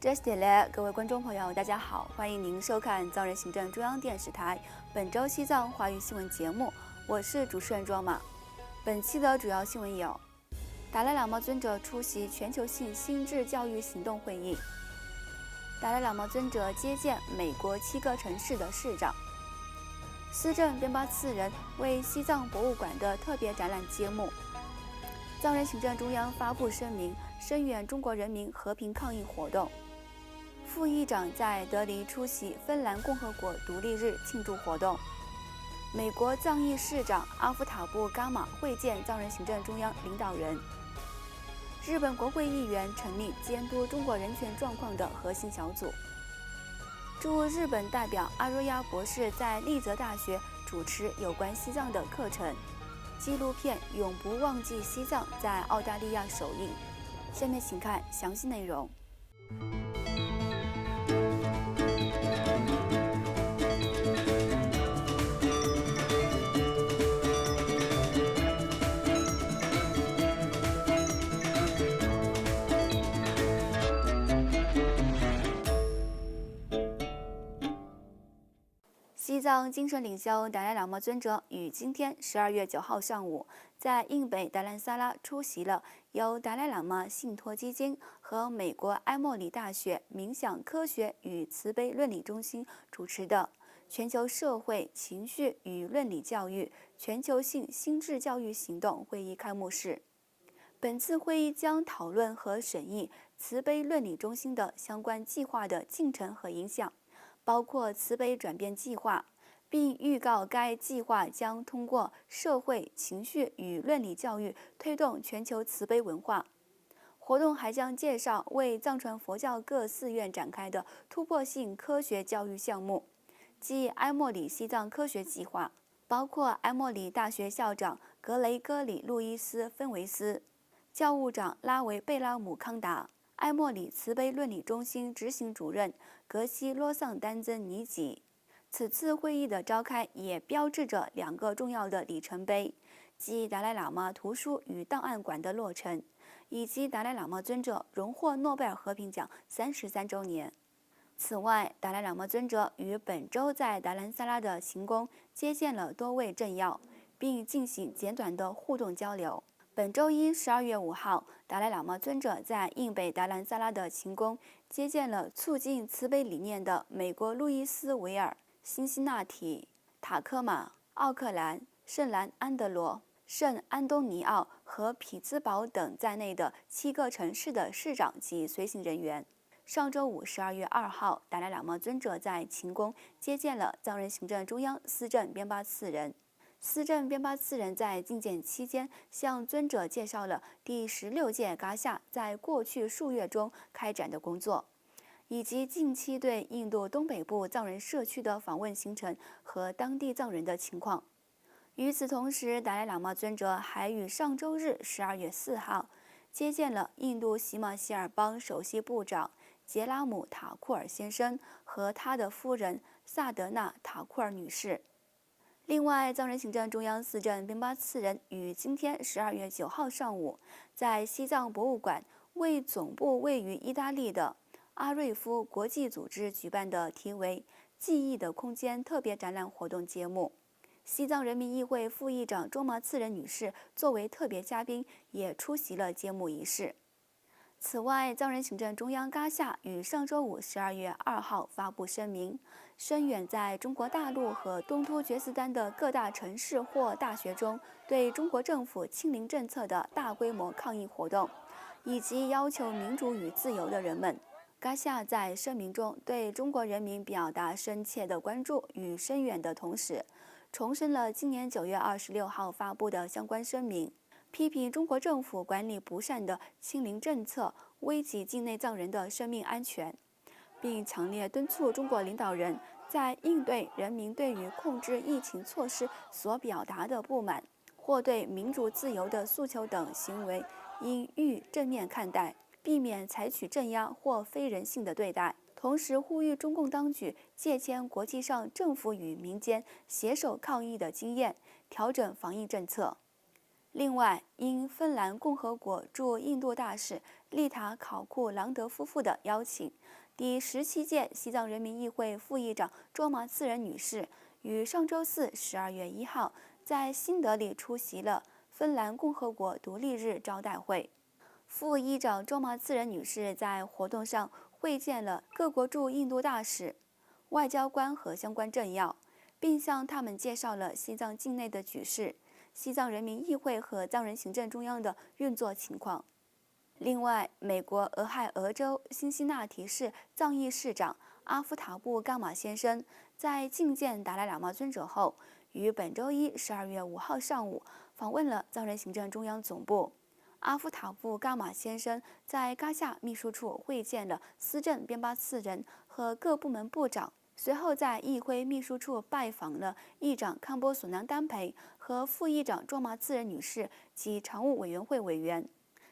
这是点嘞，各位观众朋友，大家好，欢迎您收看藏人行政中央电视台本周西藏华语新闻节目，我是主持人庄马。本期的主要新闻有：达赖喇嘛尊者出席全球性心智教育行动会议；达赖喇嘛尊者接见美国7个城市的市长；司政边巴次仁为西藏博物馆的特别展览揭幕；藏人行政中央发布声明，声援中国人民和平抗议活动。副议长在德里出席芬兰共和国独立日庆祝活动。美国藏裔市长阿夫塔布伽马会见藏人行政中央领导人。日本国会议员成立监督中国人权状况的核心小组。驻日本代表阿若亚博士在丽泽大学主持有关西藏的课程。纪录片《永不忘记西藏》在澳大利亚首映。下面请看详细内容。西藏精神领袖达赖喇嘛尊者于今天12月9号上午，在印北达兰萨拉出席了由达赖喇嘛信托基金和美国埃默里大学冥想科学与慈悲论理中心主持的全球社会、情绪与伦理教育全球性心智教育行动会议开幕式。本次会议将讨论和审议慈悲论理中心的相关计划的进程和影响，包括慈悲转变计划，并预告该计划将通过社会、情绪与伦理教育推动全球慈悲文化。活动还将介绍为藏传佛教各寺院展开的突破性科学教育项目，即埃默里西藏科学计划，包括埃默里大学校长格雷戈里·路易斯·芬维斯、教务长拉维贝拉姆康达、埃默里慈悲论理中心执行主任格西罗桑丹增尼吉。此次会议的召开也标志着2个重要的里程碑，即达赖喇嘛图书与档案馆的落成，以及达赖喇嘛尊者荣获诺贝尔和平奖33周年。此外，达赖喇嘛尊者于本周在达兰萨拉的行宫接见了多位政要，并进行简短的互动交流。本周一12月5号，达赖喇嘛尊者在印北达兰萨拉的行宫接见了促进慈悲理念的美国路易斯维尔、辛辛那提、塔科马、奥克兰、圣兰安德罗、圣安东尼奥和匹兹堡等在内的7个城市的市长及随行人员。上周五12月2号，达赖喇嘛尊者在勤宫接见了藏人行政中央司政边巴次仁。司政边巴次仁在觐见期间向尊者介绍了第16届嘎夏在过去数月中开展的工作，以及近期对印度东北部藏人社区的访问行程和当地藏人的情况。与此同时，达赖喇嘛尊者还于上周日12月4号接见了印度喜马希尔邦首席部长杰拉姆塔库尔先生和他的夫人萨德纳塔库尔女士。另外，藏人行政中央司政边巴次仁于今天12月9号上午，在西藏博物馆为总部位于意大利的阿瑞夫国际组织举办的题为“记忆的空间”特别展览活动揭幕。西藏人民议会副议长中麻次仁女士作为特别嘉宾，也出席了揭幕仪式。此外，藏人行政中央嘎夏于上周五12月2号发布声明，声援在中国大陆和东突厥斯丹的各大城市或大学中对中国政府清零政策的大规模抗议活动，以及要求民主与自由的人们。嘎夏在声明中对中国人民表达深切的关注与声援的同时，重申了今年9月26号发布的相关声明，批评中国政府管理不善的清零政策危及境内藏人的生命安全，并强烈敦促中国领导人在应对人民对于控制疫情措施所表达的不满或对民主自由的诉求等行为应予正面看待，避免采取镇压或非人性的对待。同时呼吁中共当局借鉴国际上政府与民间携手抗疫的经验，调整防疫政策。另外，因芬兰共和国驻印度大使丽塔考库朗德夫妇的邀请，第17届西藏人民议会副议长卓玛次仁女士于上周四12月1号在新德里出席了芬兰共和国独立日招待会。副议长卓玛次仁女士在活动上会见了各国驻印度大使、外交官和相关政要，并向他们介绍了西藏境内的局势、西藏人民议会和藏人行政中央的运作情况。另外，美国俄亥俄州辛辛那提市藏裔市长阿夫塔布伽马先生在觐见达赖喇嘛尊者后，于本周一12月5号上午访问了藏人行政中央总部。阿夫塔布伽马先生在嘎夏秘书处会见了司政边巴次仁和各部门部长，随后在议会秘书处拜访了议长康波索南丹培和副议长卓玛次仁女士及常务委员会委员。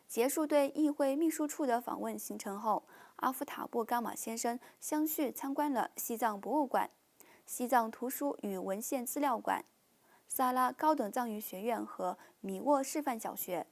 结束对议会秘书处的访问行程后，阿夫塔布伽马先生相续参观了西藏博物馆、西藏图书与文献资料馆、萨拉高等藏语学院和米沃示范小学。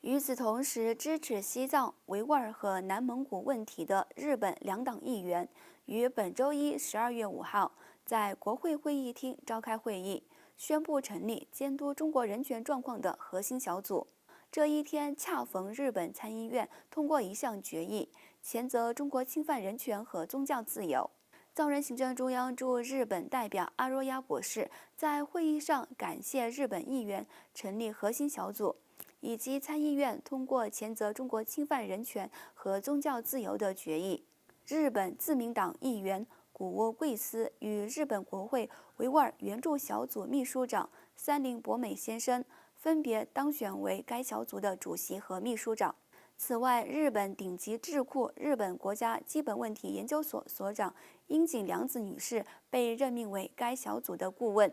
与此同时，支持西藏、维吾尔和南蒙古问题的日本两党议员于本周一12月5号在国会会议厅召开会议，宣布成立监督中国人权状况的核心小组。这一天恰逢日本参议院通过一项决议，谴责中国侵犯人权和宗教自由。藏人行政中央驻日本代表阿若亚博士在会议上感谢日本议员成立核心小组，以及参议院通过谴责中国侵犯人权和宗教自由的决议。日本自民党议员古屋贵司与日本国会维吾尔援助小组秘书长三菱博美先生分别当选为该小组的主席和秘书长。此外，日本顶级智库日本国家基本问题研究所所长樱井良子女士被任命为该小组的顾问。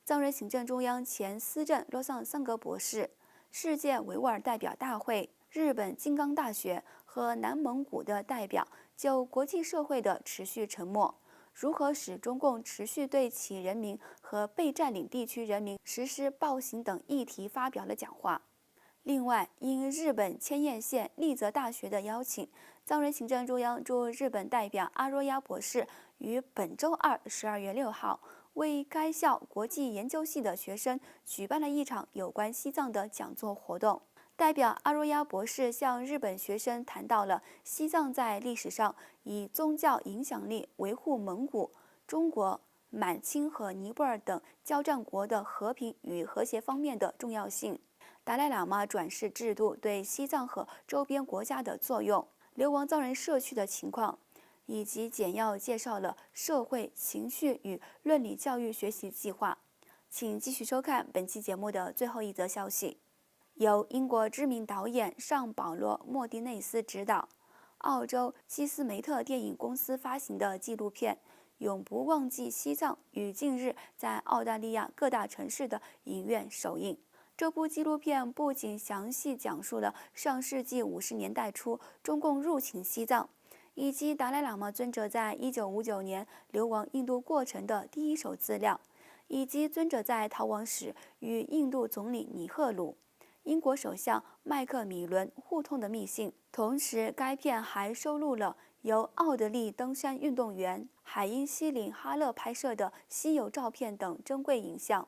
藏人行政中央前司政洛桑桑格博士、世界维吾尔代表大会、日本金刚大学和南蒙古的代表就国际社会的持续沉默，如何使中共持续对其人民和被占领地区人民实施暴行等议题发表了讲话。另外，因日本千叶县立泽大学的邀请，藏人行政中央驻日本代表阿若亚博士于本周二12月6号为该校国际研究系的学生举办了一场有关西藏的讲座活动。代表阿若亚博士向日本学生谈到了西藏在历史上以宗教影响力维护蒙古、中国、满清和尼泊尔等交战国的和平与和谐方面的重要性，达赖喇嘛转世制度对西藏和周边国家的作用，流亡藏人社区的情况，以及简要介绍了社会、情绪与伦理教育学习计划。请继续收看本期节目的最后一则消息。由英国知名导演尚保罗·莫蒂内斯执导，澳洲基斯梅特电影公司发行的纪录片《永不忘记西藏》于近日在澳大利亚各大城市的影院首映。这部纪录片不仅详细讲述了上世纪50年代初中共入侵西藏，以及达赖喇嘛尊者在1959年流亡印度过程的第一手资料，以及尊者在逃亡时与印度总理尼赫鲁、英国首相麦克米伦互通的密信。同时，该片还收录了由奥德利登山运动员海因西林哈勒拍摄的稀有照片等珍贵影像。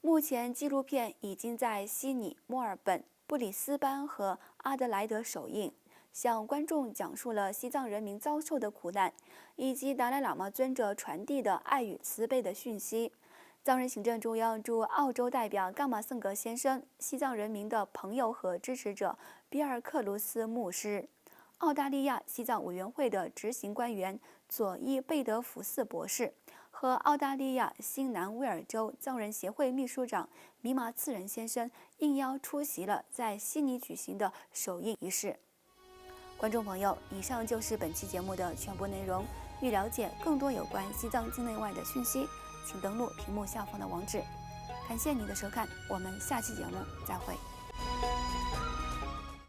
目前，纪录片已经在悉尼、墨尔本、布里斯班和阿德莱德首映，向观众讲述了西藏人民遭受的苦难，以及达赖喇嘛尊者传递的爱与慈悲的讯息。藏人行政中央驻澳洲代表伽马森格先生、西藏人民的朋友和支持者比尔克卢斯牧师、澳大利亚西藏委员会的执行官员佐伊贝德福斯博士和澳大利亚新南威尔州藏人协会秘书长米马次仁先生应邀出席了在悉尼举行的首映仪式。观众朋友，以上就是本期节目的全部内容。欲了解更多有关西藏境内外的讯息，请登录屏幕下方的网址。感谢你的收看，我们下期节目再会。